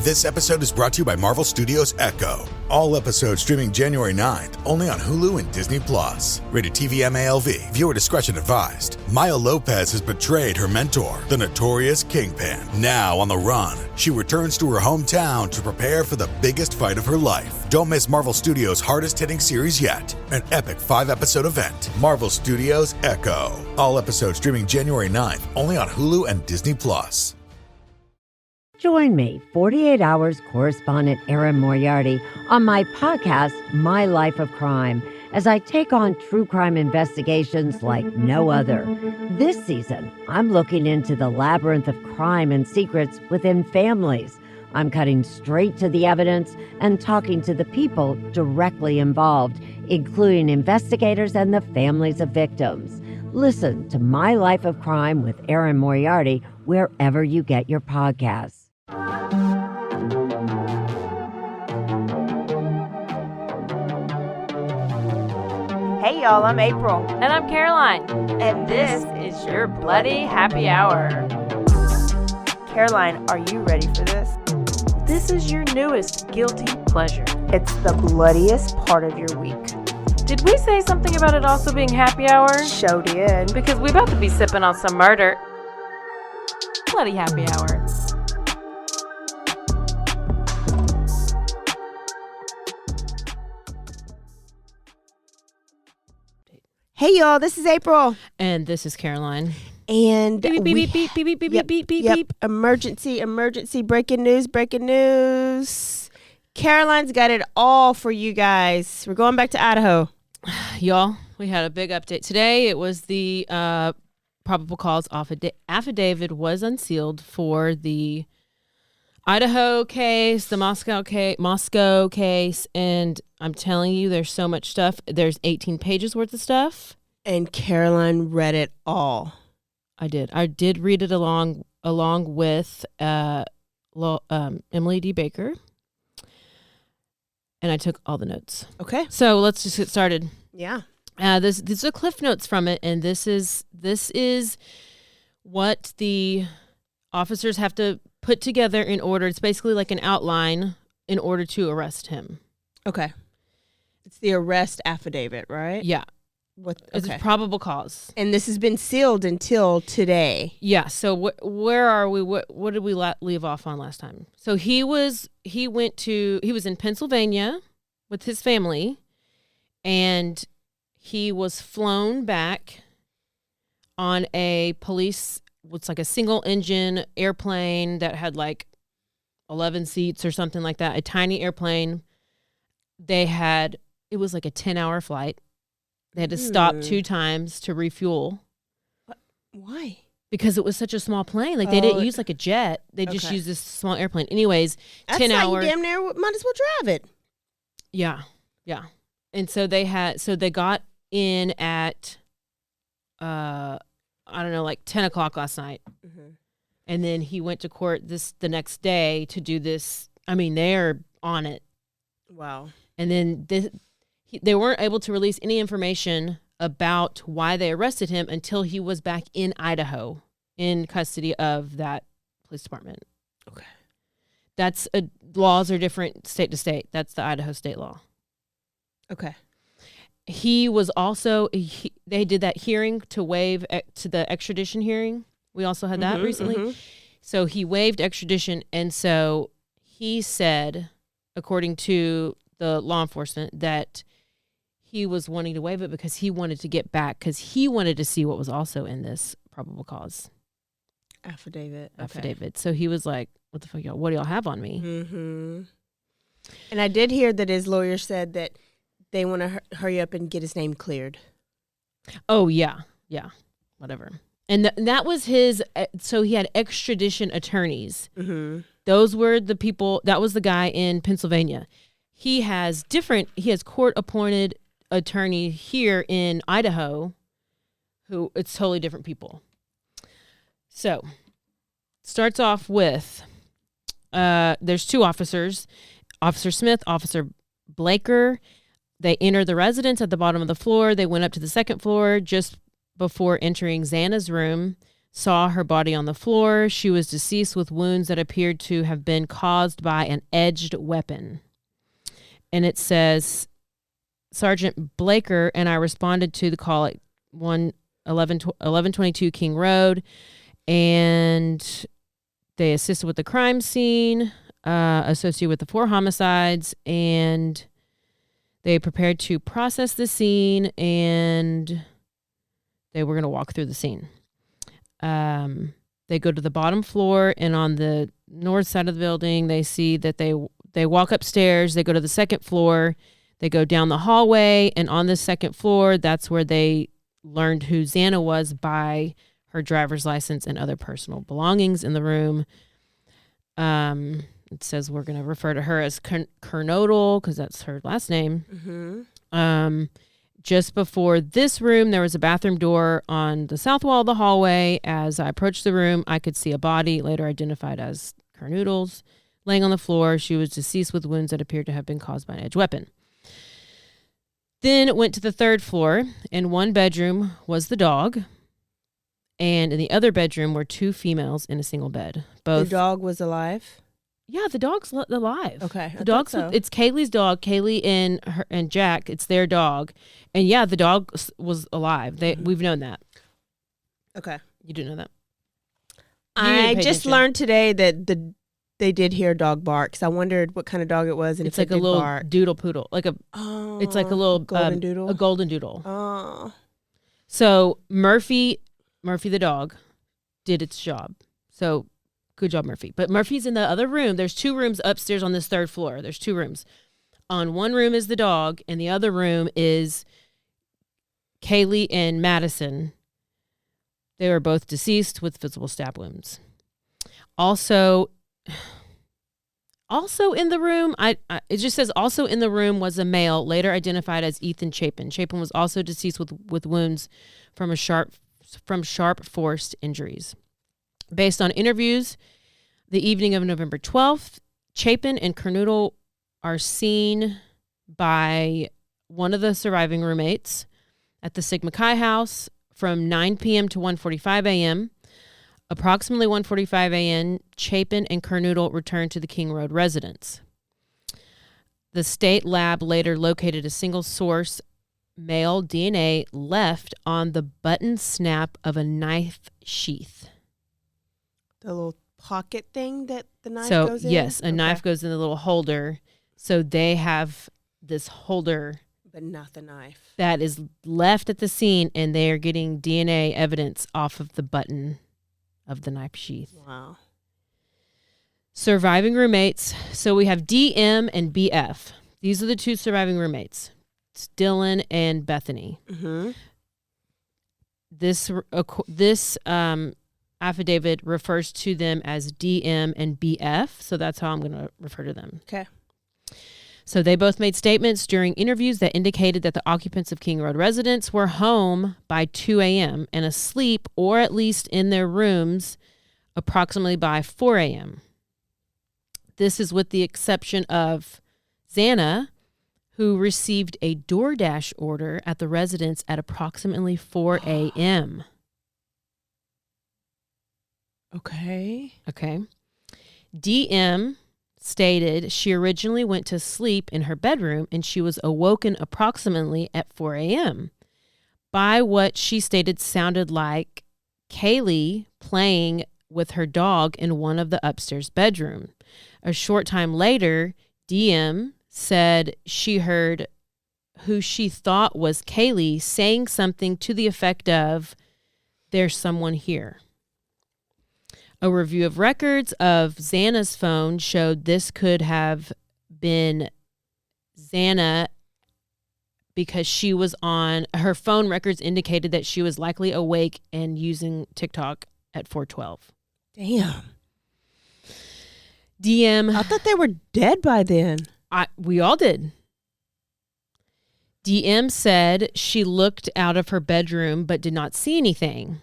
This episode is brought to you by Marvel Studios Echo. All episodes streaming January 9th, only on Hulu and Disney+. Rated TV MALV. Viewer discretion advised. Maya Lopez has betrayed her mentor, the notorious Kingpin. Now on the run, she returns to her hometown to prepare for the biggest fight of her life. Don't miss Marvel Studios' hardest-hitting series yet. An epic 5-episode event. Marvel Studios Echo. All episodes streaming January 9th, only on Hulu and Disney+. Join me, 48 Hours correspondent Erin Moriarty, on my podcast, My Life of Crime, as I take on true crime investigations like no other. This season, I'm looking into the labyrinth of crime and secrets within families. I'm cutting straight to the evidence and talking to the people directly involved, including investigators and the families of victims. Listen to My Life of Crime with Erin Moriarty wherever you get your podcasts. Hey y'all, I'm April. And I'm Caroline. And this is your Bloody Happy Hour. Caroline, are you ready for this? This is your newest guilty pleasure. It's the bloodiest part of your week. Did we say something about it also being happy hour? Show did. Because we're about to be sipping on some murder. Bloody Happy Hour. Hey y'all, this is April. And this is Caroline. And beep, beep, beep, beep, beep, beep, beep, beep, beep, beep. Emergency, breaking news. Caroline's got it all for you guys. We're going back to Idaho. Y'all, we had a big update. Today, it was the probable cause affidavit was unsealed for the Idaho case, the Moscow case, and I'm telling you, there's so much stuff. There's 18 pages worth of stuff. And Caroline read it all. I did read it along with Emily D. Baker, and I took all the notes. Okay. So let's just get started. Yeah. These are cliff notes from it, and this is what the officers have to put together in order. It's basically like an outline in order to arrest him. Okay. It's the arrest affidavit, right? Yeah. It's a probable cause. And this has been sealed until today. Yeah. So where are we? What did we leave off on last time? So he was in Pennsylvania with his family, and he was flown back on a what's like a single engine airplane that had like 11 seats or something like that, a tiny airplane. It was like a 10-hour flight. They had to stop 2 times to refuel. What? Why? Because it was such a small plane. Like they didn't use like a jet. They just used this small airplane. Anyways, that's 10 hours. You damn near might as well drive it. Yeah. Yeah. And so they got in at, I don't know, like 10 o'clock last night. Mm-hmm. And then he went to court the next day to do this. I mean, they're on it. Wow. And then they weren't able to release any information about why they arrested him until he was back in Idaho in custody of that police department. Okay. Laws are different state to state. That's the Idaho state law. Okay. He was also, they did that hearing to waive to the extradition hearing. We also had that recently. Mm-hmm. So he waived extradition. And so he said, according to the law enforcement, that he was wanting to waive it because he wanted to get back, because he wanted to see what was also in this probable cause affidavit. So he was like, what the fuck, y'all? What do y'all have on me? Mm-hmm. And I did hear that his lawyer said that they want to hurry up and get his name cleared. Oh, yeah. Yeah. Whatever. And that was his, so he had extradition attorneys. Mm-hmm. Those were the people, that was the guy in Pennsylvania. He has court-appointed attorney here in Idaho who it's totally different people. So starts off with, there's 2 officers, Officer Smith, Officer Blaker. They entered the residence at the bottom of the floor. They went up to the second floor just before entering Xana's room. saw her body on the floor. She was deceased with wounds that appeared to have been caused by an edged weapon. And it says, Sergeant Blaker and I responded to the call at 1122 King Road, and they assisted with the crime scene associated with the 4 homicides, and they prepared to process the scene, and they were going to walk through the scene. They go to the bottom floor, and on the north side of the building, they see that they walk upstairs. They go to the second floor. They go down the hallway, and on the second floor, that's where they learned who Xana was by her driver's license and other personal belongings in the room. It says we're going to refer to her as Kernodle because that's her last name. Mm-hmm. Just before this room, there was a bathroom door on the south wall of the hallway. As I approached the room, I could see a body, later identified as Kernoodles, laying on the floor. She was deceased with wounds that appeared to have been caused by an edged weapon. Then it went to the third floor. In one bedroom was the dog, and in the other bedroom were 2 females in a single bed. Both. The dog was alive? Yeah, the dog's alive. Okay. The dog's it's Kaylee's dog. Kaylee and Jack, it's their dog. And yeah, the dog was alive. We've known that. Okay. You didn't know that? I just learned today that they did hear a dog bark. So I wondered what kind of dog it was, and it's like a little doodle poodle, it's like a little golden doodle. A golden doodle. Oh. So Murphy the dog did its job. So good job, Murphy. But Murphy's in the other room. There's 2 rooms upstairs on this third floor. There's 2 rooms. On one room is the dog, and the other room is Kaylee and Madison. They were both deceased with visible stab wounds. Also in the room, it just says also in the room was a male, later identified as Ethan Chapin. Chapin was also deceased with wounds from sharp forced injuries. Based on interviews, the evening of November 12th, Chapin and Kernoodle are seen by one of the surviving roommates at the Sigma Chi house from 9 p.m. to 1:45 a.m. Approximately 1:45 a.m., Chapin and Kernoodle returned to the King Road residence. The state lab later located a single source male DNA left on the button snap of a knife sheath. The little pocket thing that the knife goes in? Yes, a knife goes in the little holder. So they have this holder. But not the knife. That is left at the scene, and they are getting DNA evidence off of the button of the knife sheath. Wow. Surviving roommates. So we have DM and BF. These are the 2 surviving roommates. It's Dylan and Bethany. Mm-hmm. This affidavit refers to them as DM and BF, so that's how I'm going to refer to them. Okay. So they both made statements during interviews that indicated that the occupants of King Road residence were home by 2 a.m. and asleep or at least in their rooms approximately by 4 a.m. This is with the exception of Xana, who received a DoorDash order at the residence at approximately 4 a.m. Okay. DM stated she originally went to sleep in her bedroom and she was awoken approximately at 4 a.m. by what she stated sounded like Kaylee playing with her dog in one of the upstairs bedroom. A short time later, DM said she heard who she thought was Kaylee saying something to the effect of, "There's someone here." A review of records of Xana's phone showed this could have been Xana because she was on her phone records indicated that she was likely awake and using TikTok at 4:12. Damn. DM. I thought they were dead by then. We all did. DM said she looked out of her bedroom but did not see anything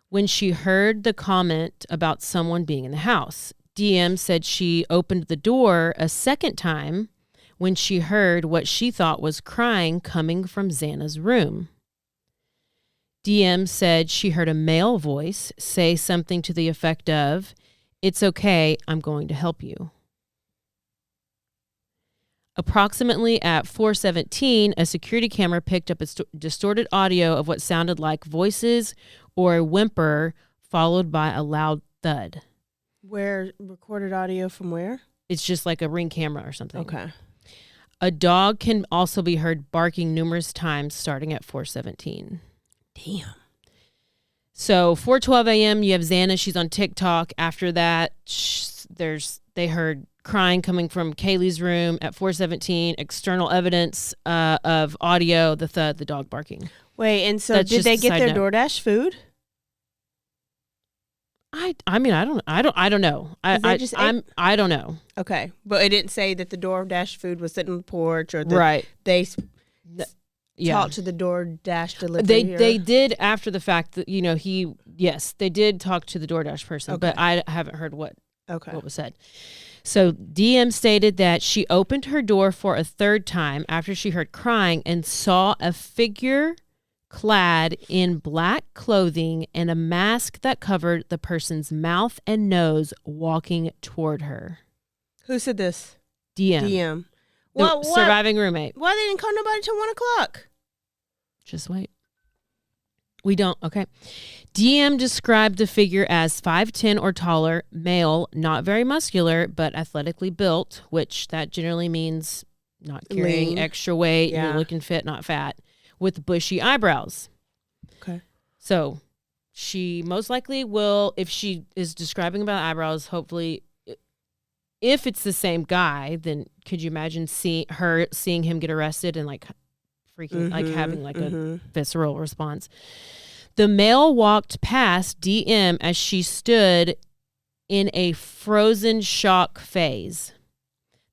when she heard the comment about someone being in the house. DM said she opened the door a second time when she heard what she thought was crying coming from Xana's room. DM said she heard a male voice say something to the effect of, "It's okay, I'm going to help you." Approximately at 4:17, a security camera picked up distorted audio of what sounded like voices or a whimper, followed by a loud thud. Where recorded audio from where? It's just like a Ring camera or something. Okay. A dog can also be heard barking numerous times starting at 4:17. Damn. So 4:12 a.m., you have Xana. She's on TikTok. After that, they heard crying coming from Kaylee's room at 4:17. External evidence of audio, the thud, the dog barking. Wait, and so That's did just they a get side their note. DoorDash food? I mean, I don't know. I don't know. Okay, but it didn't say that the DoorDash food was sitting on the porch or that Right. they Yeah. talked to the DoorDash delivery. They did after the fact that they did talk to the DoorDash person, but I haven't heard what was said. So DM stated that she opened her door for a third time after she heard crying and saw a figure clad in black clothing and a mask that covered the person's mouth and nose walking toward her. Who said this? DM. The Well, surviving roommate. Why they didn't call nobody till 1 o'clock? Just wait. We don't. Okay. DM described the figure as 5'10" or taller, male, not very muscular, but athletically built, which that generally means not carrying Lean. extra weight, Yeah. looking fit, not fat, with bushy eyebrows. Okay. So she most likely will, if she is describing about eyebrows, hopefully, if it's the same guy, then could you imagine seeing him get arrested and like freaking like having like a visceral response? The male walked past DM as she stood in a frozen shock phase.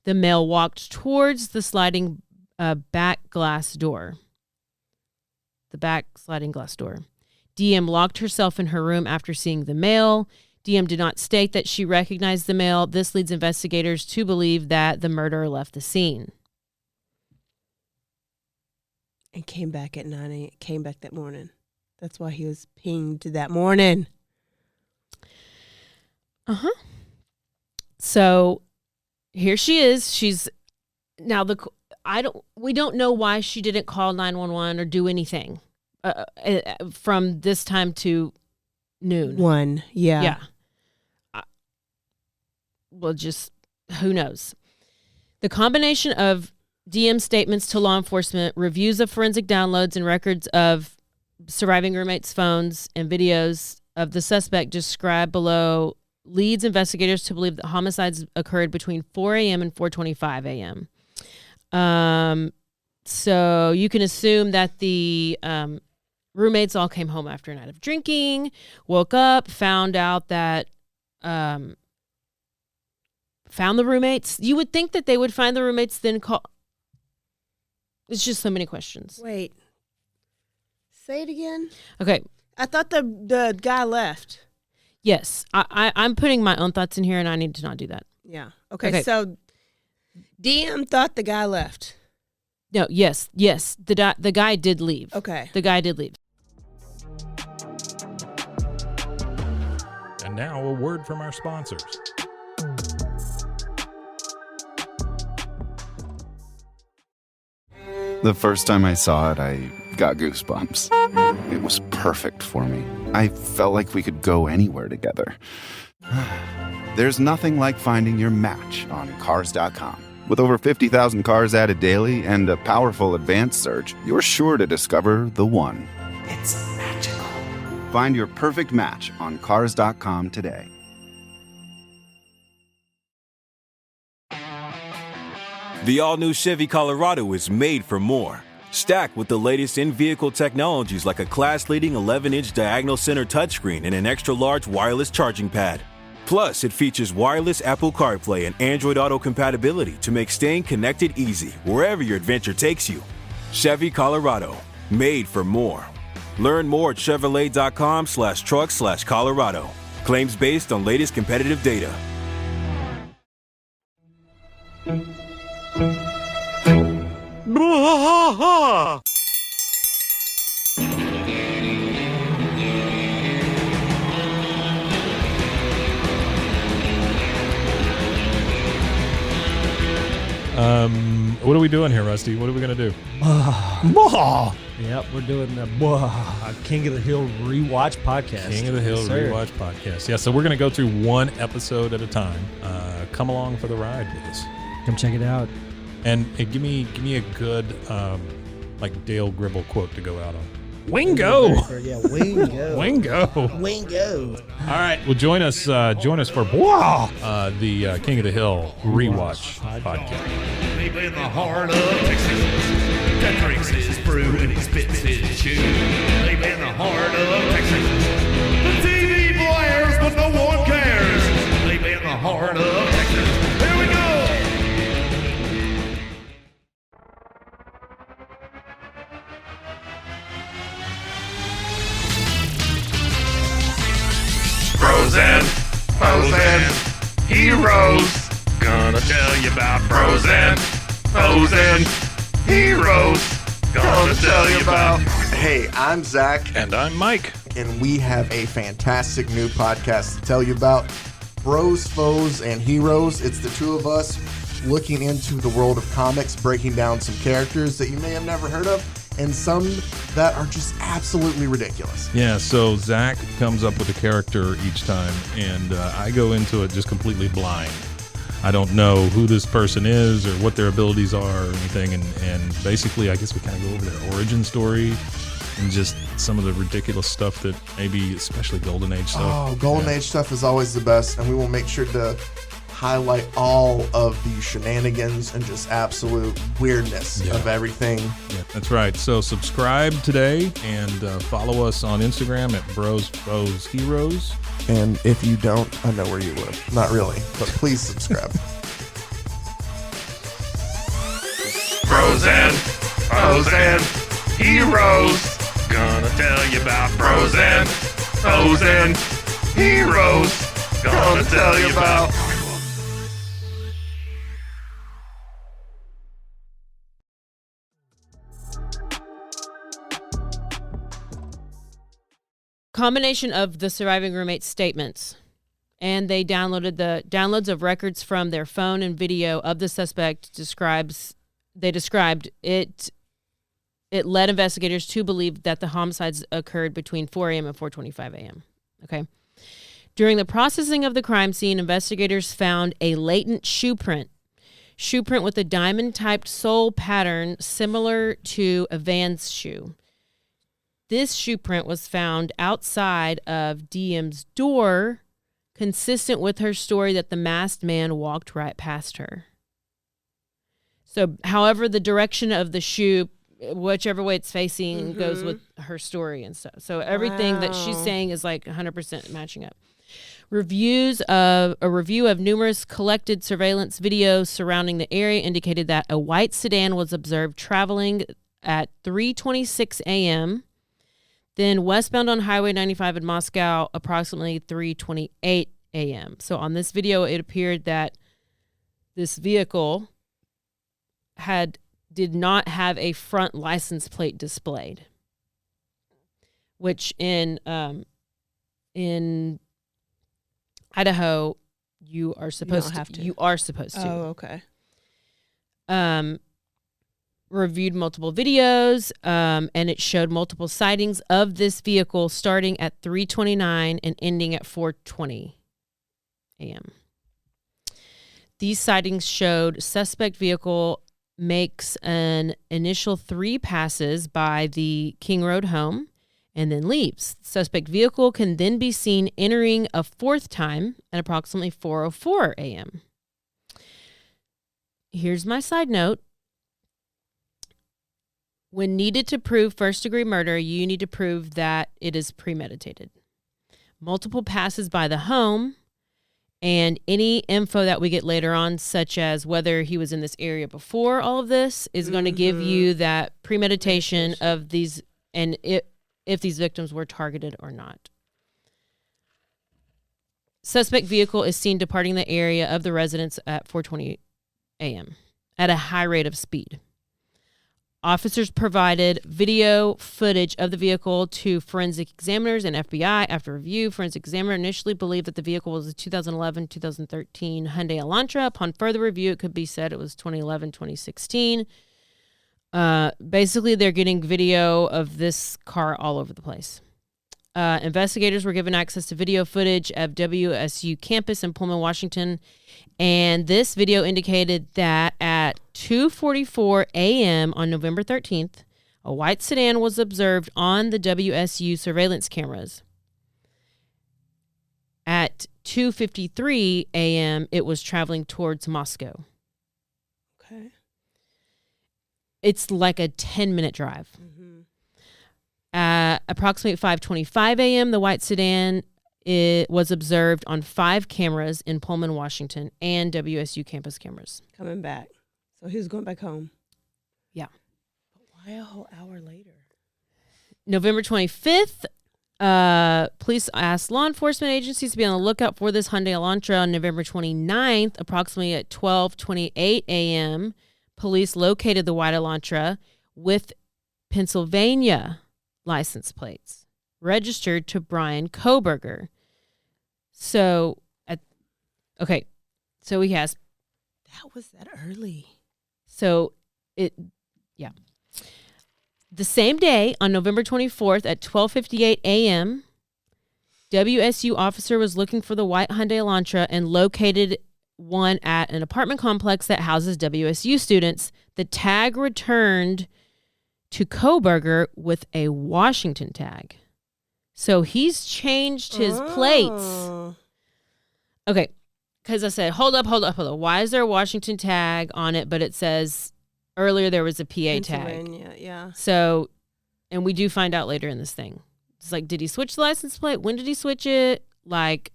The male walked towards the sliding back glass door. The back sliding glass door. DM locked herself in her room after seeing the male. DM did not state that she recognized the male. This leads investigators to believe that the murderer left the scene. And came back at 9 a.m. Came back that morning. That's why he was pinged that morning. Uh-huh. So here she is. She's now we don't know why she didn't call 911 or do anything from this time to noon. 1. Yeah. Yeah. Well, just who knows? The combination of DM statements to law enforcement, reviews of forensic downloads, and records of surviving roommates' phones and videos of the suspect described below leads investigators to believe that homicides occurred between 4 a.m. and 4:25 a.m. So you can assume that the roommates all came home after a night of drinking, woke up, found out that found the roommates. You would think that they would find the roommates, then call. It's just so many questions. Wait. Say it again. Okay. I thought the guy left. Yes. I'm putting my own thoughts in here, and I need to not do that. Yeah. Okay. So DM thought the guy left. No. Yes. The guy did leave. Okay. The guy did leave. And now a word from our sponsors. The first time I saw it, I got goosebumps. It was perfect for me. I felt like we could go anywhere together. There's nothing like finding your match on Cars.com. With over 50,000 cars added daily and a powerful advanced search, you're sure to discover the one. It's magical. Find your perfect match on Cars.com today. The all-new Chevy Colorado is made for more. Stacked with the latest in-vehicle technologies like a class-leading 11-inch diagonal center touchscreen and an extra-large wireless charging pad. Plus, it features wireless Apple CarPlay and Android Auto compatibility to make staying connected easy wherever your adventure takes you. Chevy Colorado, made for more. Learn more at Chevrolet.com/trucks/Colorado. Claims based on latest competitive data. What are we doing here, Rusty? What are we going to do? Yep, we're doing the King of the Hill Rewatch Podcast. King of the Hill Rewatch Podcast. Yeah, so we're going to go through one episode at a time. Come along for the ride with us. Come check it out. And give me a good like Dale Gribble quote to go out on. Wingo. Yeah, Wingo. Wingo. All right. Well, join us for the King of the Hill Rewatch Podcast. Deep in the heart of Texas, that drinks his brew and he spits his chew. Deep in the heart of Texas, the TV blares but no one cares. Deep in the heart of Texas, here we go. Bros and foes and heroes. Gonna tell you about bros and foes and heroes. Gonna tell you about. Hey, I'm Zach. And I'm Mike. And we have a fantastic new podcast to tell you about. Bros, Foes, and Heroes. It's the two of us looking into the world of comics, breaking down some characters that you may have never heard of, and some that are just absolutely ridiculous. Yeah, so Zach comes up with a character each time, and I go into it just completely blind. I don't know who this person is or what their abilities are or anything, and basically I guess we kind of go over their origin story and just some of the ridiculous stuff that maybe, especially Golden Age stuff. Oh, Golden Age stuff is always the best, and we will make sure to highlight all of the shenanigans and just absolute weirdness of everything. Yeah, that's right. So subscribe today and follow us on Instagram at Bros, Foes, Heroes. And if you don't, I know where you live. Not really, but please subscribe. Bros and foes and heroes. Gonna tell you about bros and foes and heroes. Gonna tell you about. Combination of the surviving roommate's statements, and they downloaded the downloads of records from their phone and video of the suspect. They described it. It led investigators to believe that the homicides occurred between 4 a.m. and 4:25 a.m. Okay. During the processing of the crime scene, investigators found a latent shoe print with a diamond-typed sole pattern similar to a Vans shoe. This shoe print was found outside of DM's door, consistent with her story that the masked man walked right past her. So, however, the direction of the shoe, whichever way it's facing, goes with her story and stuff. So everything that she's saying is like 100% matching up. A review of numerous collected surveillance videos surrounding the area indicated that a white sedan was observed traveling at 3:26 a.m., then westbound on Highway 95 in Moscow, approximately 3:28 a.m. So on this video, it appeared that this vehicle did not have a front license plate displayed, which in Idaho you are supposed to. You are supposed to. Oh, okay. Reviewed multiple videos, and it showed multiple sightings of this vehicle starting at 3:29 and ending at 4:20 a.m. These sightings showed suspect vehicle makes an initial 3 passes by the King Road home and then leaves. Suspect vehicle can then be seen entering a 4th time at approximately 4:04 a.m. Here's my side note. When needed to prove first-degree murder, you need to prove that it is premeditated. Multiple passes by the home and any info that we get later on, such as whether he was in this area before all of this, is going to give you that premeditation of these and if these victims were targeted or not. Suspect vehicle is seen departing the area of the residence at 4:20 a.m. at a high rate of speed. Officers provided video footage of the vehicle to forensic examiners and FBI. After review, forensic examiner initially believed that the vehicle was a 2011-2013 Hyundai Elantra. Upon further review, it could be said it was 2011-2016. Basically, they're getting video of this car all over the place. Investigators were given access to video footage of WSU campus in Pullman, Washington, and this video indicated that at 2:44 a.m. on November 13th, a white sedan was observed on the WSU surveillance cameras. At 2:53 a.m., it was traveling towards Moscow. Okay. It's like a 10-minute drive. Mm-hmm. At approximately 5:25 a.m., the white sedan was observed on 5 cameras in Pullman, Washington, and WSU campus cameras. Coming back. So he was going back home. Yeah. But why a whole hour later? November 25th, police asked law enforcement agencies to be on the lookout for this Hyundai Elantra. On November 29th, approximately at 12:28 a.m., police located the white Elantra with Pennsylvania license plates registered to Bryan Kohberger. So he has. That was that early. The same day, on November 24th at 12:58 a.m., WSU officer was looking for the white Hyundai Elantra and located one at an apartment complex that houses WSU students. The tag returned to Kohberger with a Washington tag. So he's changed his plates. Okay, because I said, hold up. Why is there a Washington tag on it, but it says earlier there was a PA tag? Yeah. So, and we do find out later in this thing. It's like, did he switch the license plate? When did he switch it? Like,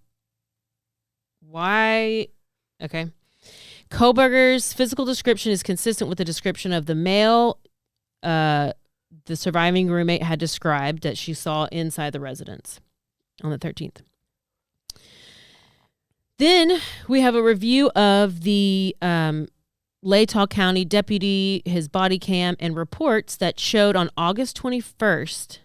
why? Okay. Kohberger's physical description is consistent with the description of the male the surviving roommate had described that she saw inside the residence on the 13th. Then we have a review of the Latah County deputy, his body cam, and reports that showed on August 21st,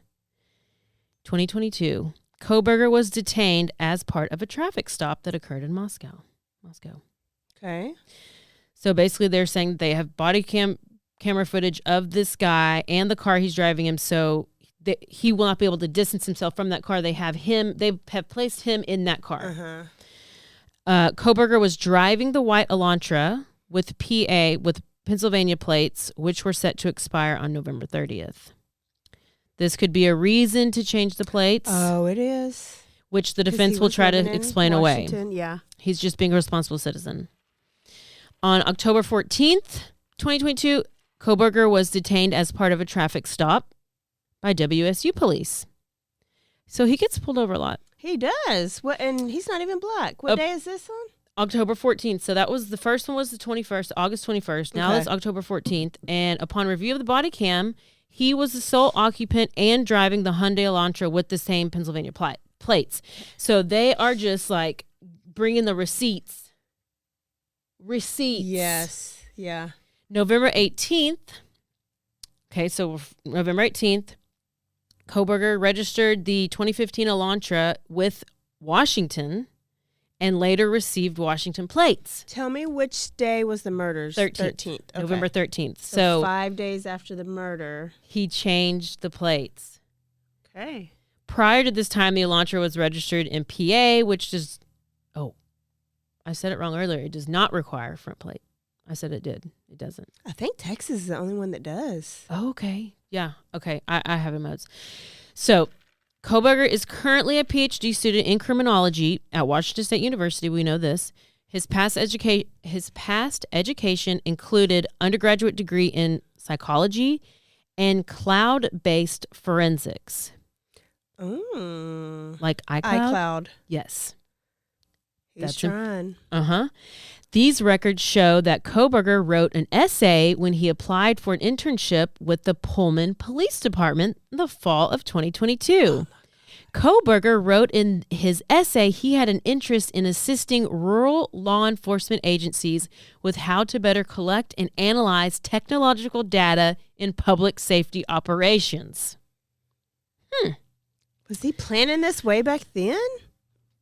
2022, Kohberger was detained as part of a traffic stop that occurred in Moscow. Okay. So basically they're saying they have body camera footage of this guy and the car he's driving him, so he will not be able to distance himself from that car. They have placed him in that car. Kohberger was driving the white Elantra with Pennsylvania plates, which were set to expire on November 30th. This could be a reason to change the plates. Oh, it is. Which the defense will try to explain away. Yeah. He's just being a responsible citizen. On October 14th, 2022, Kohberger was detained as part of a traffic stop by WSU police. So he gets pulled over a lot. He does. And he's not even black. What day is this on? October 14th. So that was the first one was the 21st, August 21st. Now it's October 14th. And upon review of the body cam, he was the sole occupant and driving the Hyundai Elantra with the same Pennsylvania plates. So they are just like bringing the receipts. Yes. Yeah. November 18th. Okay, so November 18th, Kohberger registered the 2015 Elantra with Washington and later received Washington plates. Tell me which day was the murders? 13th. Okay. November 13th. So 5 days after the murder. He changed the plates. Okay. Prior to this time, the Elantra was registered in PA, which does... Oh, I said it wrong earlier. It does not require a front plate. I said it did. It doesn't. I think Texas is the only one that does. Oh, okay. Yeah. Okay. I have emotes. So Kohberger is currently a PhD student in criminology at Washington State University. We know this. His past education included undergraduate degree in psychology and cloud-based forensics. Like iCloud? iCloud. Yes. He's trying. These records show that Kohberger wrote an essay when he applied for an internship with the Pullman Police Department in the fall of 2022. Kohberger wrote in his essay he had an interest in assisting rural law enforcement agencies with how to better collect and analyze technological data in public safety operations. Was he planning this way back then?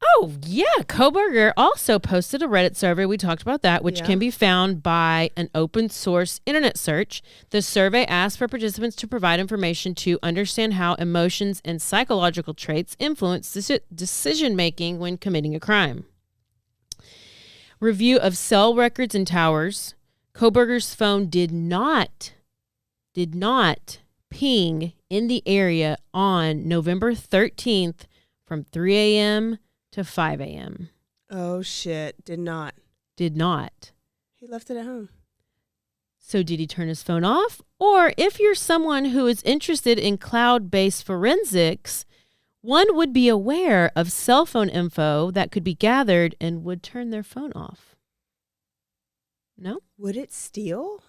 Oh, yeah. Kohberger also posted a Reddit survey. We talked about that, which can be found by an open source internet search. The survey asked for participants to provide information to understand how emotions and psychological traits influence decision making when committing a crime. Review of cell records and towers. Kohberger's phone did not ping in the area on November 13th from 3 a.m. to 5 a.m. Oh, shit. Did not. Did not. He left it at home. So did he turn his phone off? Or if you're someone who is interested in cloud-based forensics, one would be aware of cell phone info that could be gathered and would turn their phone off. No? Would it steal?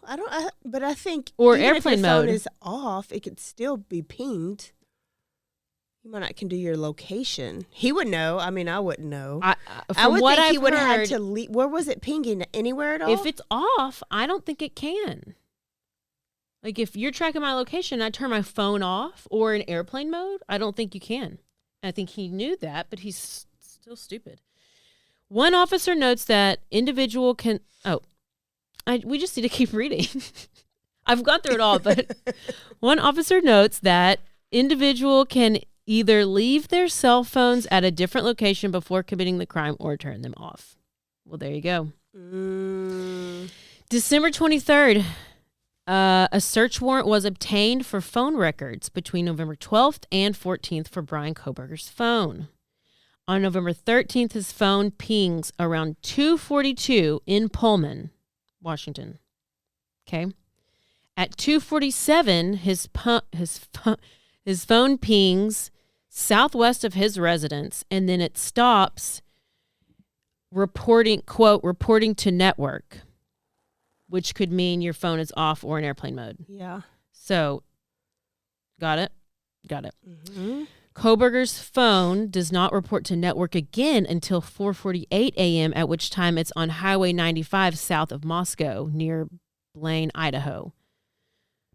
But I think or even airplane if your phone mode is off, it could still be pinged. You might not can do your location. He would know. I mean, I wouldn't know. I would think he would have had to leave. Where was it pinging? Anywhere at all? If it's off, I don't think it can. Like if you're tracking my location, I turn my phone off or in airplane mode, I don't think you can. I think he knew that, but he's still stupid. One officer notes that individual can... we just need to keep reading. I've gone through it all, but one officer notes that individual can either leave their cell phones at a different location before committing the crime or turn them off. Well, there you go. December 23rd, a search warrant was obtained for phone records between November 12th and 14th for Bryan Kohberger's phone. On November 13th, his phone pings around 2:42 in Pullman, Washington. Okay. At 2:47, his phone pings southwest of his residence, and then it stops reporting to network, which could mean your phone is off or in airplane mode. Yeah. So, got it? Got it. Mm-hmm. Kohberger's phone does not report to network again until 4:48 a.m., at which time it's on Highway 95 south of Moscow near Blaine, Idaho.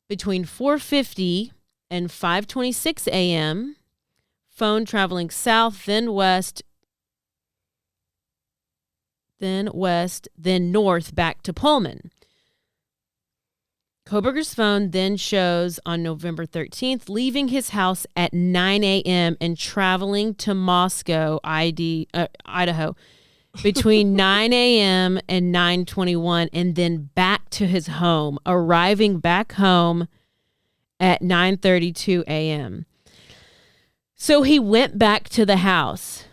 Between 4:50 and 5:26 a.m., phone traveling south, then west, then north back to Pullman. Kohberger's phone then shows on November 13th, leaving his house at 9 a.m. and traveling to Moscow, Idaho, between 9 a.m. and 9:21, and then back to his home, arriving back home at 9:32 a.m. So he went back to the house.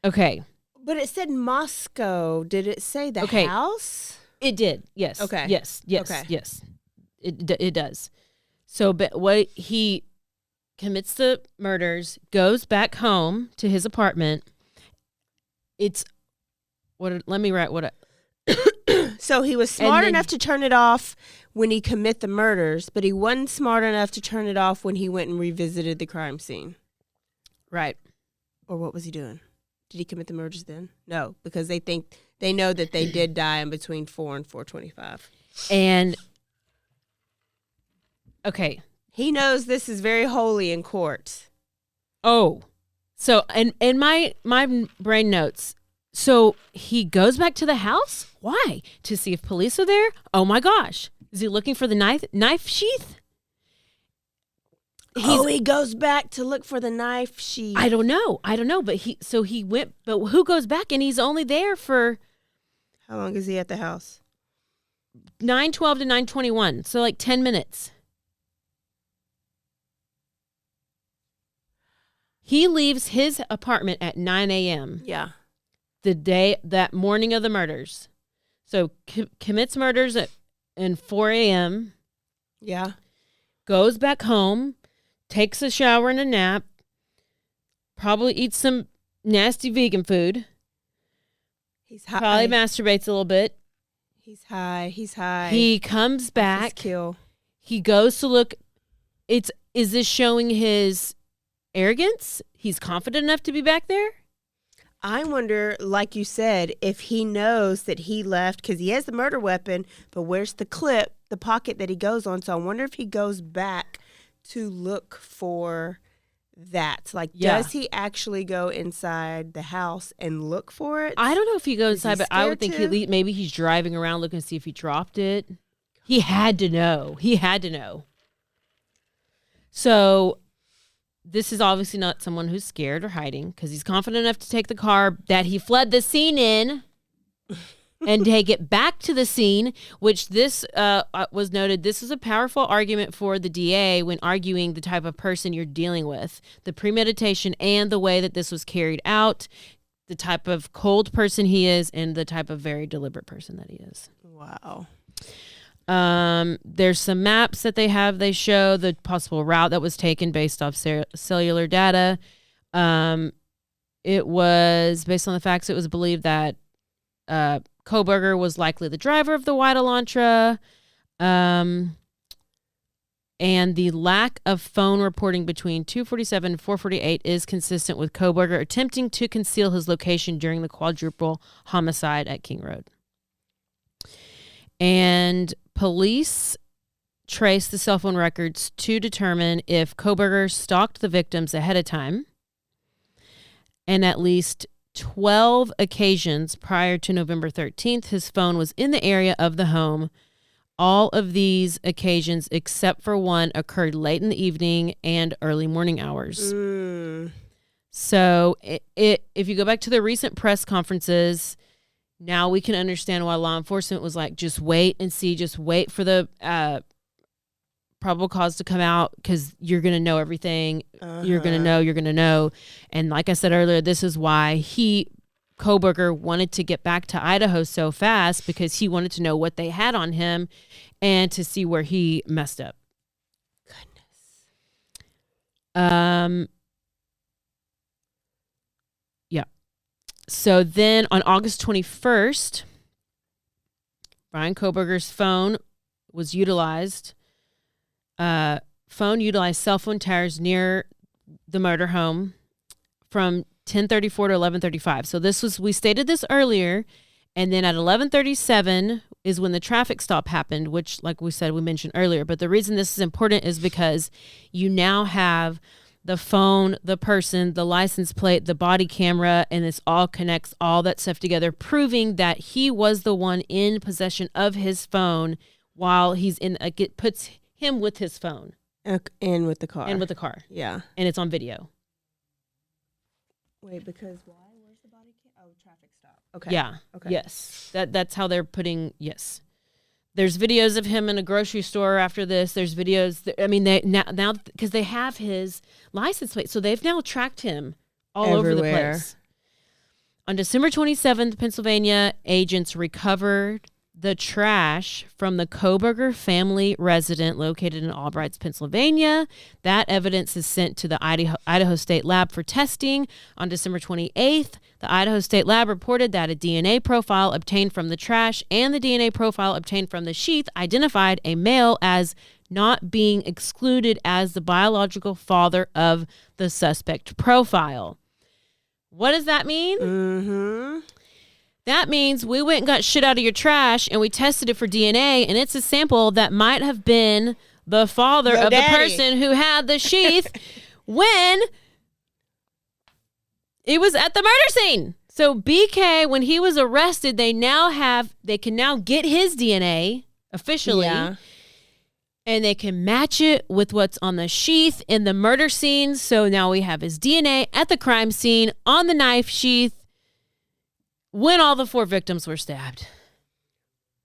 Okay. But it said Moscow. Did it say the house? It did. Yes. Okay. Yes. Okay. Yes. It does. So, but what he commits the murders, goes back home to his apartment. Let me write what. So he was smart enough to turn it off when he commit the murders, but he wasn't smart enough to turn it off when he went and revisited the crime scene. Right. Or what was he doing? Did he commit the murders then? No, because they know that they did die in between 4 and 4:25. And okay, he knows this is very holy in court. Oh, so and my brain notes. So he goes back to the house. Why? To see if police are there? Oh my gosh! Is he looking for the knife sheath? He goes back to look for the knife sheath. I don't know. But he went. But who goes back? And he's only there for how long is he at the house? 9:12 to 9:21. So like 10 minutes. He leaves his apartment at 9 a.m. Yeah. That morning of the murders. So commits murders at 4 a.m. Yeah. Goes back home, takes a shower and a nap, probably eats some nasty vegan food. He's high. Probably masturbates a little bit. He's high. He comes back. He goes to look. Is this showing his arrogance? He's confident enough to be back there? I wonder, like you said, if he knows that he left, because he has the murder weapon, but where's the clip, the pocket that he goes on? So I wonder if he goes back to look for that. Like, does he actually go inside the house and look for it? I don't know if he goes inside, but I would think maybe he's driving around looking to see if he dropped it. He had to know. So this is obviously not someone who's scared or hiding, because he's confident enough to take the car that he fled the scene in and take it back to the scene, which this was noted. This is a powerful argument for the DA when arguing the type of person you're dealing with, the premeditation and the way that this was carried out, the type of cold person he is, and the type of very deliberate person that he is. Wow. There's some maps that they have. They show the possible route that was taken based off cellular data. It was based on the facts. It was believed that Kohberger was likely the driver of the white Elantra. And the lack of phone reporting between 2:47 and 4:48 is consistent with Kohberger attempting to conceal his location during the quadruple homicide at King Road. And police traced the cell phone records to determine if Kohberger stalked the victims ahead of time. And at least 12 occasions prior to November 13th, his phone was in the area of the home. All of these occasions, except for one, occurred late in the evening and early morning hours. So if you go back to the recent press conferences, now we can understand why law enforcement was like, just wait and see, just wait for the probable cause to come out, because you're going to know everything. You're going to know. And like I said earlier, this is why Kohberger wanted to get back to Idaho so fast, because he wanted to know what they had on him and to see where he messed up. Goodness. Yeah. So then on August 21st, Bryan Kohberger's phone was utilized. Phone utilized cell phone towers near the murder home from 10:34 to 11:35. So we stated this earlier, and then at 11:37 is when the traffic stop happened, which, like we said, we mentioned earlier. But the reason this is important is because you now have the phone, the person, the license plate, the body camera, and this all connects all that stuff together, proving that he was the one in possession of his phone while he's in. It puts him with his phone and with the car. Yeah, and it's on video. Wait, because why? Where's the body cam? Oh, traffic stop. Okay. Yeah. Okay. Yes. That's how they're putting. Yes. There's videos of him in a grocery store after this. There's videos. They now because they have his license plate, so they've now tracked him all over the place. On December 27th, Pennsylvania agents recovered the trash from the Kohberger family resident located in Albrights, Pennsylvania. That evidence is sent to the Idaho State Lab for testing. On December 28th, the Idaho State Lab reported that a DNA profile obtained from the trash and the DNA profile obtained from the sheath identified a male as not being excluded as the biological father of the suspect profile. What does that mean? That means we went and got shit out of your trash and we tested it for DNA, and it's a sample that might have been the father of the person who had the sheath when it was at the murder scene. So BK, when he was arrested, they can now get his DNA officially, and they can match it with what's on the sheath in the murder scene. So now we have his DNA at the crime scene on the knife sheath when all the 4 victims were stabbed.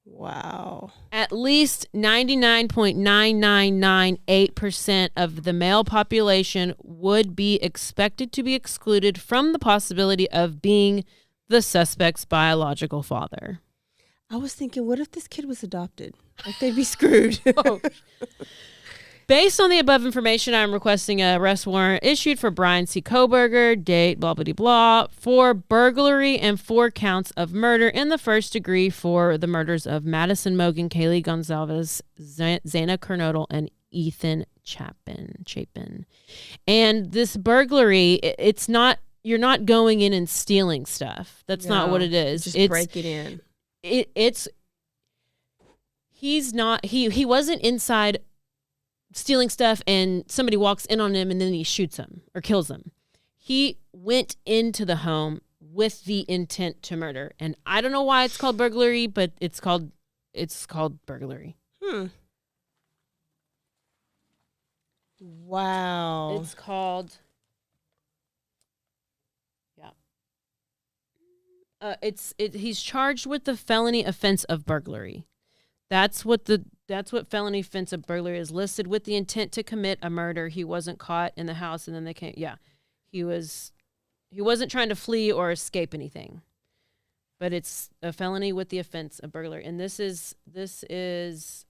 Wow. At least 99.9998% of the male population would be expected to be excluded from the possibility of being the suspect's biological father. I was thinking, what if this kid was adopted? Like, they'd be screwed. Based on the above information, I'm requesting a arrest warrant issued for Bryan C. Kohberger, date, blah, blah, blah, blah, for burglary and 4 counts of murder in the first degree for the murders of Madison Mogan, Kaylee Gonzalez, Zana Kernodle, and Ethan Chapin. And this burglary, it's not, you're not going in and stealing stuff. That's not what it is. Just break it in. He wasn't inside stealing stuff and somebody walks in on him and then he shoots him or kills him. He went into the home with the intent to murder. And I don't know why it's called burglary, but it's called burglary. Wow. It's called he's charged with the felony offense of burglary. That's what felony offense of burglary is, listed with the intent to commit a murder. He wasn't caught in the house and then they came. Yeah. He wasn't trying to flee or escape anything. But it's a felony with the offense of burglary. And this is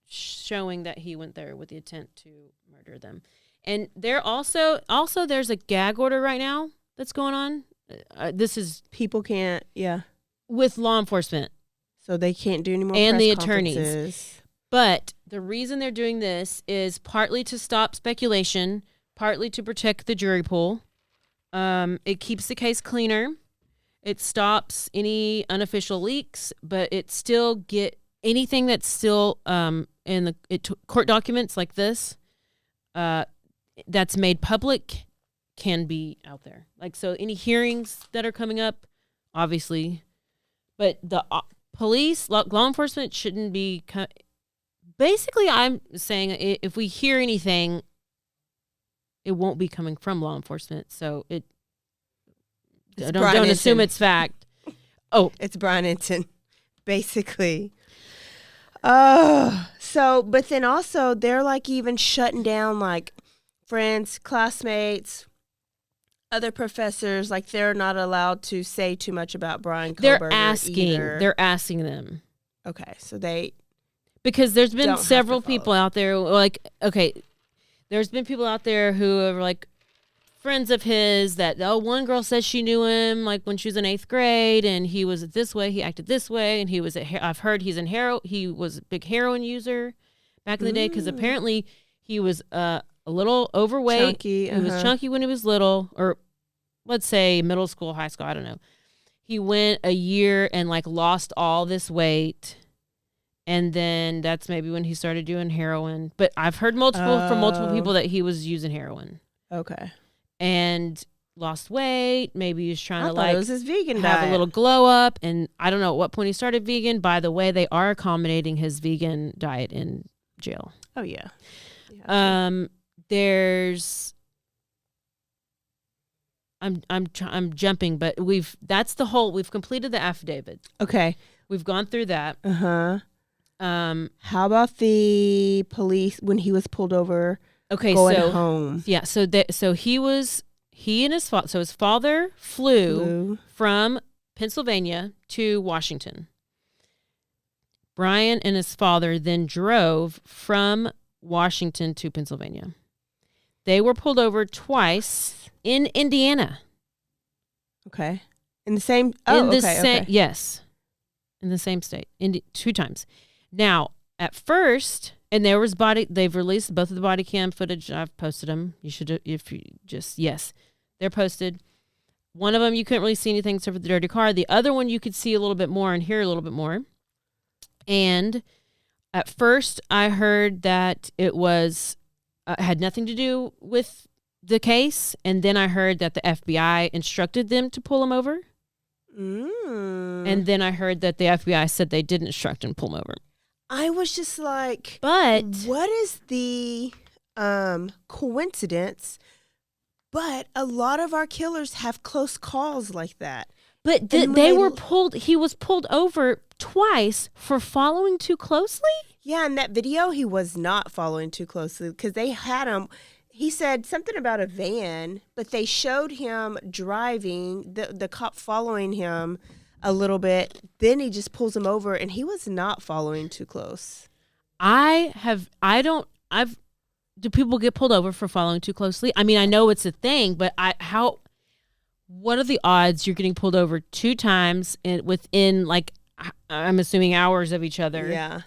showing that he went there with the intent to murder them. And there also there's a gag order right now that's going on. This is people can't, with law enforcement. So they can't do any more and press the attorneys. conferences. But the reason they're doing this is partly to stop speculation, partly to protect the jury pool. It keeps the case cleaner. It stops any unofficial leaks, but it still get anything that's still in the court documents like this that's made public can be out there. Like, so any hearings that are coming up, obviously, but the police, law enforcement shouldn't be. Basically, I'm saying if we hear anything, it won't be coming from law enforcement. So don't assume it's fact. Oh, it's Bryan Enton, basically. So, but then also they're like even shutting down like friends, classmates, other professors. Like they're not allowed to say too much about Bryan Kohberger. They're asking them. Okay, so because there's been several people out there like, okay, there's been people out there who are like friends of his that, one girl says she knew him like when she was in 8th grade and he was this way, he acted this way, and I've heard he was a big heroin user back in the day because apparently he was a little overweight. Chunky, He was chunky when he was little, or let's say middle school, high school, I don't know. He went a year and like lost all this weight. And then that's maybe when he started doing heroin. But I've heard from multiple people that he was using heroin. Okay. And lost weight. Maybe he was trying to it was his vegan have diet. a little glow up. And I don't know at what point he started vegan. By the way, they are accommodating his vegan diet in jail. Oh yeah. There's. I'm jumping, but we've completed the affidavit. Okay. We've gone through that. How about the police when he was pulled over? Okay, going home. Yeah, so his father flew from Pennsylvania to Washington. Bryan and his father then drove from Washington to Pennsylvania. They were pulled over twice in Indiana. Okay. In the same Yes. In the same state. 2 times. Now, at first, and they've released both of the body cam footage. I've posted them. You should, they're posted. One of them, you couldn't really see anything except for the dirty car. The other one, you could see a little bit more and hear a little bit more. And at first, I heard that it was, had nothing to do with the case. And then I heard that the FBI instructed them to pull him over. And then I heard that the FBI said they didn't instruct him to pull him over. I was just like, but what is the coincidence? But a lot of our killers have close calls like that. But he was pulled over twice for following too closely? Yeah, in that video, he was not following too closely because they had him. He said something about a van, but they showed him driving, the cop following him a little bit. Then he just pulls him over, and he was not following too close. Do people get pulled over for following too closely? I mean, I know it's a thing, but what are the odds you're getting pulled over 2 times within, like, I'm assuming hours of each other? Yeah.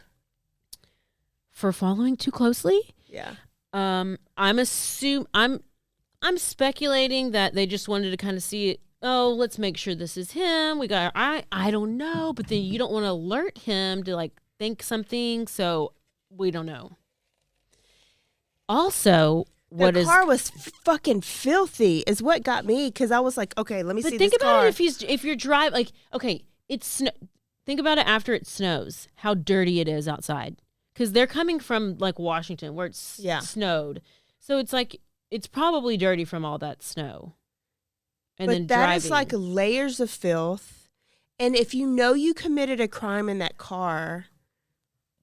for following too closely. Yeah. I'm speculating that they just wanted to kind of see it. Oh, let's make sure this is him. I don't know, but then you don't want to alert him to like think something, so we don't know. Also, the car was fucking filthy is what got me, because I was like, okay, let me see this car. But think about it if you're driving, like, okay, think about it after it snows, how dirty it is outside. Because they're coming from like Washington where it's snowed. So it's like, it's probably dirty from all that snow. And but then that driving. Is like layers of filth. And if you know you committed a crime in that car,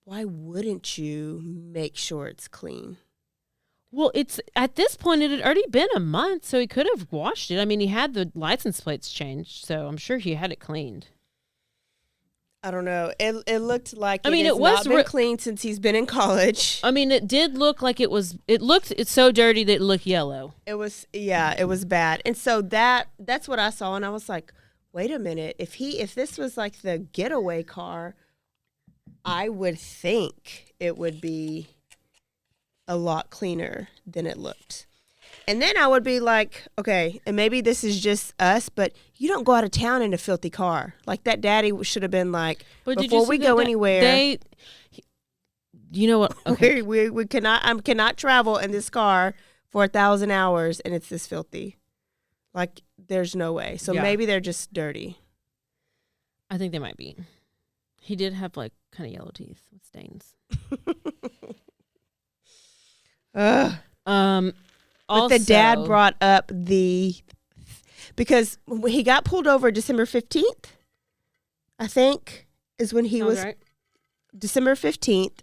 why wouldn't you make sure it's clean? Well, it's at this point, it had already been a month, so he could have washed it. I mean, he had the license plates changed, so I'm sure he had it cleaned. I don't know. It looked like it has was not been clean since he's been in college. I mean, it did look like it's so dirty that it looked yellow. It was bad. And so that's what I saw, and I was like, wait a minute. If this was like the getaway car, I would think it would be a lot cleaner than it looked. And then I would be like, okay, and maybe this is just us, but you don't go out of town in a filthy car. Like that daddy should have been like, before we go anywhere. You know what? Okay. we cannot travel in this car for 1,000 hours and it's this filthy. Like there's no way. So maybe they're just dirty. I think they might be. He did have like kind of yellow teeth with stains. But the dad brought up because he got pulled over December 15th, I think, is when he was right. December 15th.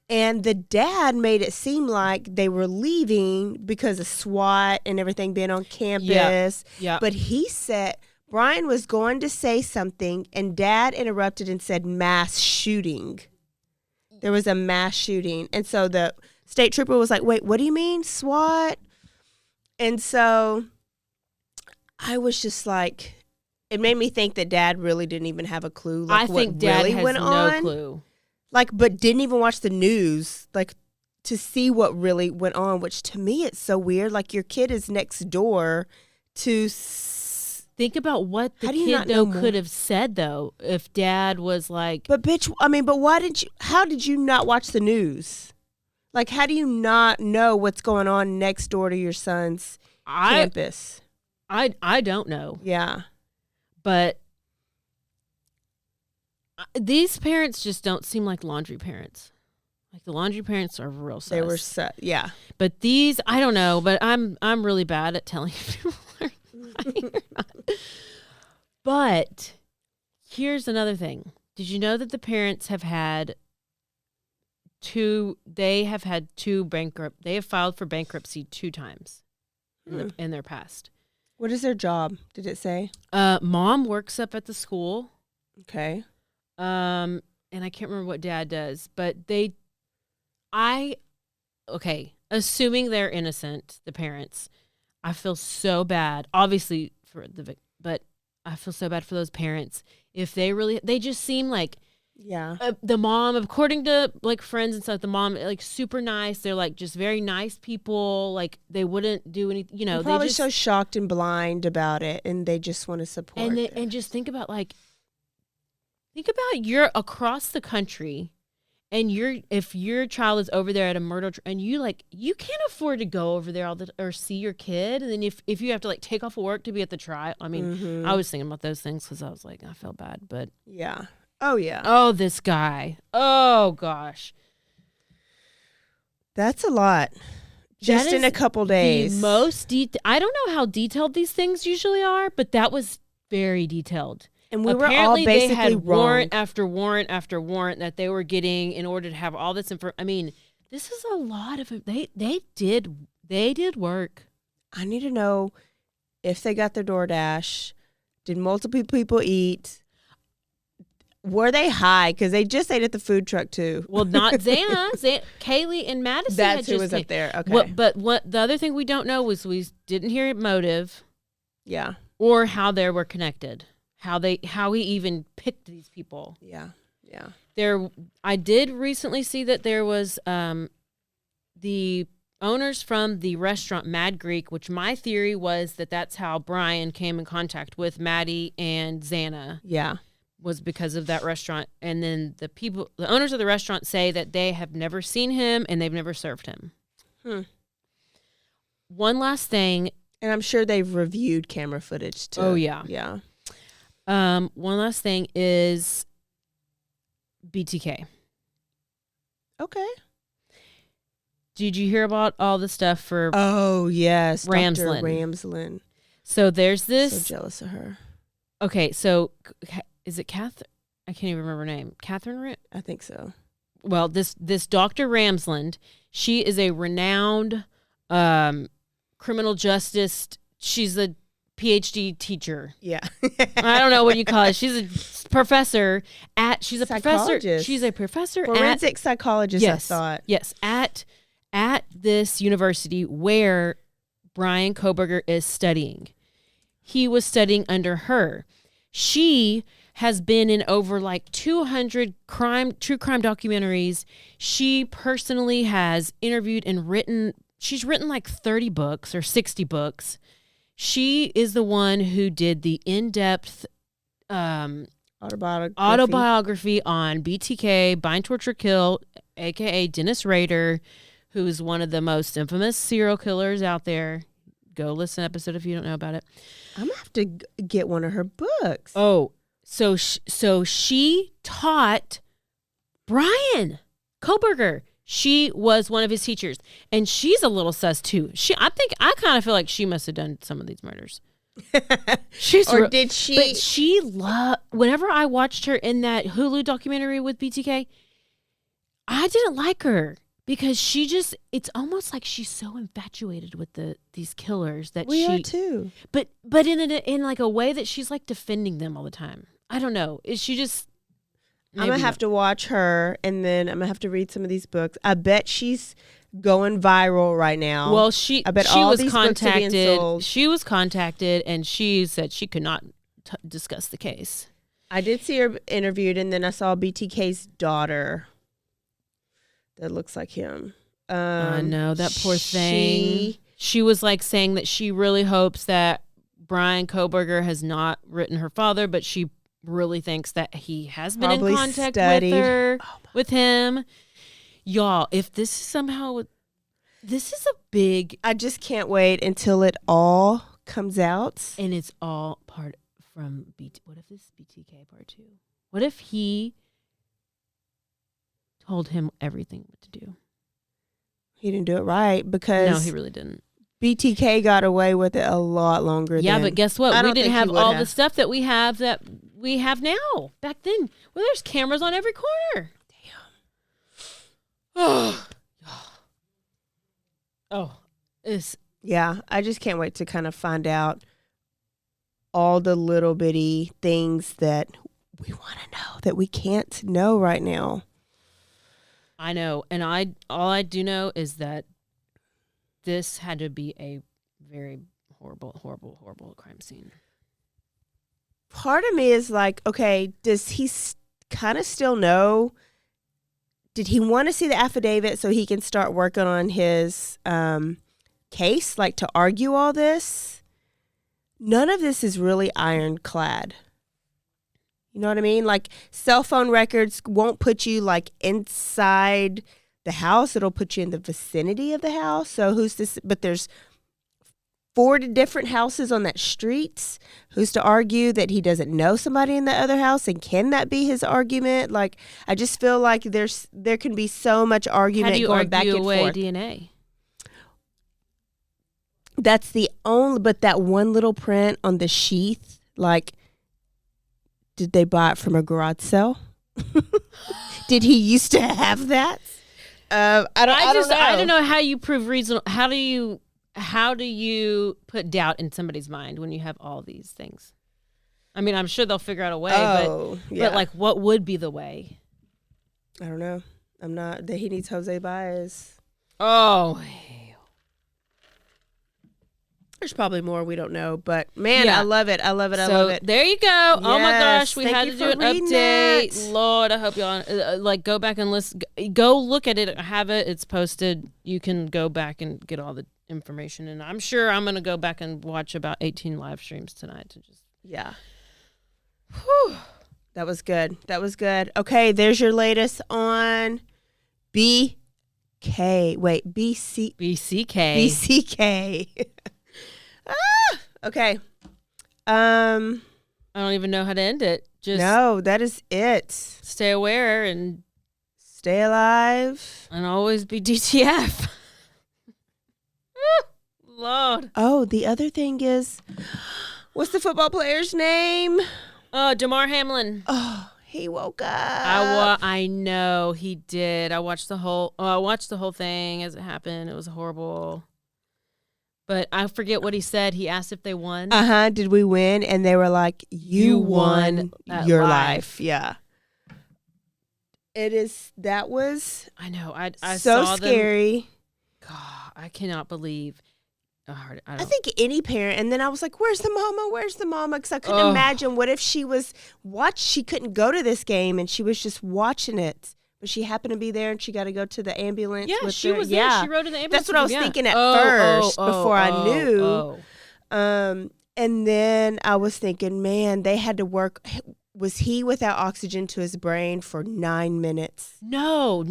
And the dad made it seem like they were leaving because of SWAT and everything being on campus. Yeah. But he said Bryan was going to say something and dad interrupted and said mass shooting. There was a mass shooting. And so the state trooper was like, wait, what do you mean SWAT? And so I was just like, it made me think that dad really didn't even have a clue. Like, I think dad really has went no on. Clue. Like, but didn't even watch the news, like, to see what really went on, which to me it's so weird. Like, your kid is next door to... Think about what the kid, though, could have said, though, if dad was like... But, bitch, I mean, but why didn't you... How did you not watch the news? Like, how do you not know what's going on next door to your son's campus? I don't know. Yeah. But these parents just don't seem like laundry parents. Like the laundry parents are real sus. They were yeah. But these, I don't know. But I'm really bad at telling people are lying or not. But here's another thing. Did you know that the parents have had they have filed for bankruptcy 2 times in their past. What is their job? Did it say? Mom works up at the school. Okay. And I can't remember what dad does, but assuming they're innocent, the parents, I feel so bad, obviously but I feel so bad for those parents. If they just seem like, the mom, according to like friends and stuff, the mom like super nice. They're like just very nice people. Like they wouldn't do anything. You know, they're probably so shocked and blind about it, and they just want to support. And just think about you're across the country, and if your child is over there at a murder and you can't afford to go over there or see your kid, and then if you have to like take off of work to be at the trial. I mean, I was thinking about those things because I was like, I felt bad, but yeah. Oh, yeah. Oh, this guy. Oh, gosh. That's a lot. Just in a couple days. The most I don't know how detailed these things usually are, but that was very detailed. And we were all basically they had wrong. Warrant after warrant after warrant that they were getting in order to have all this information. I mean, this is a lot of it. They did work. I need to know if they got their DoorDash. Did multiple people eat? Were they high? Because they just ate at the food truck too. Well, not Xana. Kaylee and Madison. That's who was up there. Okay. But the other thing we don't know was we didn't hear motive. Yeah. Or how they were connected. How he even picked these people. Yeah. Yeah. I did recently see that there was the owners from the restaurant Mad Greek, which my theory was that that's how Bryan came in contact with Maddie and Xana. Yeah. Was because of that restaurant. And then the owners of the restaurant say that they have never seen him and they've never served him. One last thing. And I'm sure they've reviewed camera footage too. Oh, yeah. Yeah. One last thing is BTK. Okay. Did you hear about all the stuff for Oh, yes. Ramsland? Dr. Ramsland. So there's this. So jealous of her. Okay, so is it Catherine? I can't even remember her name. Catherine? I think so. Well, this Dr. Ramsland, she is a renowned criminal justice. She's a PhD teacher. Yeah. I don't know what you call it. She's a professor at. She's a professor. Psychologist. She's a professor Forensic psychologist. Yes, I thought. Yes, at this university where Bryan Kohberger is studying. He was studying under her. She has been in over like 200 true crime documentaries. She personally has interviewed and written. She's written like 30 books or 60 books. She is the one who did the in-depth autobiography on BTK, Bind, Torture, Kill, a.k.a. Dennis Rader, who is one of the most infamous serial killers out there. Go listen to the episode if you don't know about it. I'm going to have to get one of her books. Oh, so she taught Bryan Kohberger. She was one of his teachers, and she's a little sus too. I kind of feel like she must have done some of these murders. Did she? But she whenever I watched her in that Hulu documentary with BTK, I didn't like her because it's almost like she's so infatuated with these killers that we are too. But in like a way that she's like defending them all the time. I don't know. Is she just? I'm going to have to watch her, and then I'm going to have to read some of these books. I bet she's going viral right now. Well, I bet all these books are being sold. She was contacted, and she said she could not discuss the case. I did see her interviewed, and then I saw BTK's daughter that looks like him. I know, that poor thing. She was like saying that she really hopes that Bryan Kohberger has not written her father, but she really thinks that he has been in contact with her, with him. Y'all, if this is somehow, this is a big. I just can't wait until it all comes out. And it's all part from BT. What if this is BTK part 2? What if he told him everything what to do? He didn't do it right because. No, he really didn't. BTK got away with it a lot longer. Yeah, but guess what? We didn't have all the the stuff that we have now. Back then, well, there's cameras on every corner. Damn. Yeah, I just can't wait to kind of find out all the little bitty things that we want to know that we can't know right now. I know, and all I do know is that this had to be a very horrible, horrible, horrible crime scene. Part of me is like, okay, does he kind of still know? Did he want to see the affidavit so he can start working on his case, like to argue all this? None of this is really ironclad. You know what I mean? Like cell phone records won't put you like inside the house. It'll put you in the vicinity of the house. So who's this? But there's 4 different houses on that street. Who's to argue that he doesn't know somebody in the other house? And can that be his argument? Like, I just feel like there can be so much argument going back and forth. How do you argue away DNA? That's the only, but that one little print on the sheath, like, did they buy it from a garage sale? Did he used to have that? I don't know how you prove reasonable. How do you put doubt in somebody's mind when you have all these things? I mean, I'm sure they'll figure out a way, but like, what would be the way? I don't know. I'm not. He needs Jose Baez. Oh, There's probably more we don't know, but man, I love it. I love it. I love it. There you go. Yes, oh my gosh, we had to do an update. That. Lord, I hope y'all go back and listen. Go look at it. I have it. It's posted. You can go back and get all the information. And I'm sure I'm going to go back and watch about 18 live streams tonight to just. Yeah. Whew. That was good. That was good. Okay, there's your latest on BCK. Okay. I don't even know how to end it. Just no, that is it. Stay aware and stay alive and always be DTF. Lord. Oh, the other thing is, what's the football player's name? Damar Hamlin. Oh, he woke up. I know he did. I watched the whole thing as it happened. It was horrible. But I forget what he said. He asked if they won. Did we win? And they were like, you won your life. Yeah. That was. I know. I so saw scary. God, I cannot believe. I think any parent, and then I was like, where's the mama? Where's the mama? Because I couldn't imagine what if she couldn't go to this game and she was just watching it. But she happened to be there and she got to go to the ambulance. Yeah, she was there. She rode in the ambulance. That's what I was thinking at first before I knew. And then I was thinking, man, they had to work. Was he without oxygen to his brain for 9 minutes? No.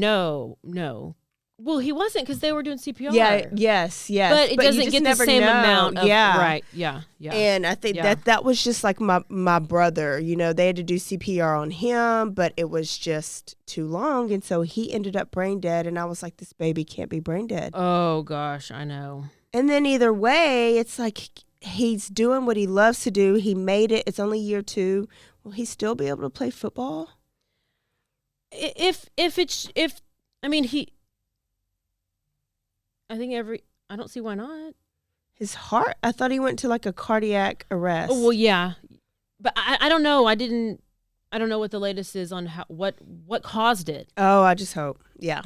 Well, he wasn't because they were doing CPR. Yeah, yes. But it doesn't get the same amount of, right, yeah. And I think that was just like my brother, you know, they had to do CPR on him, but it was just too long. And so he ended up brain dead. And I was like, this baby can't be brain dead. Oh, gosh, I know. And then either way, it's like he's doing what he loves to do. He made it. It's only year 2. Will he still be able to play football? I don't see why not. His heart, I thought he went to like a cardiac arrest. Oh, well, yeah. But I don't know. I don't know what the latest is on what caused it. Oh, I just hope. Yeah.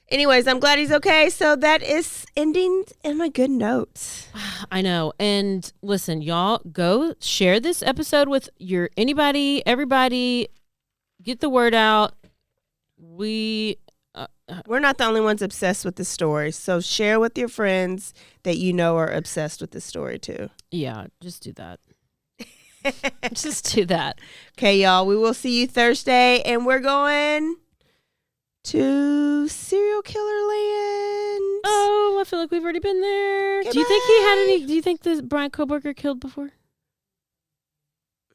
Anyways, I'm glad he's okay. So that is ending in my good notes. I know. And listen, y'all, go share this episode with everybody. Get the word out. We're not the only ones obsessed with this story. So share with your friends that you know are obsessed with this story too. Yeah, just do that. Just do that. Okay, y'all. We will see you Thursday, and we're going to serial killer land. Oh, I feel like we've already been there. Goodbye. Do you think he had any? Do you think this Bryan Kohberger killed before?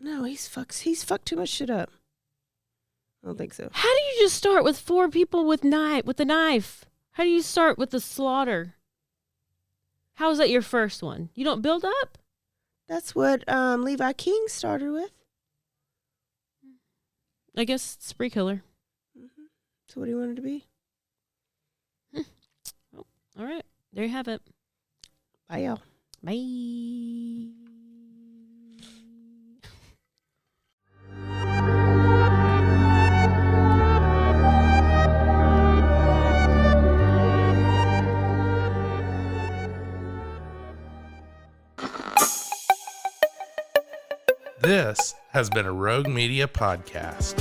No, he's fucked too much shit up. I don't think so. How do you just start with 4 people with the knife? How do you start with the slaughter? How is that your first one? You don't build up? That's what Levi King started with. I guess spree killer. Mm-hmm. That's what he wanted to be. Oh, all right. There you have it. Bye, y'all. Bye. This has been a Rogue Media podcast.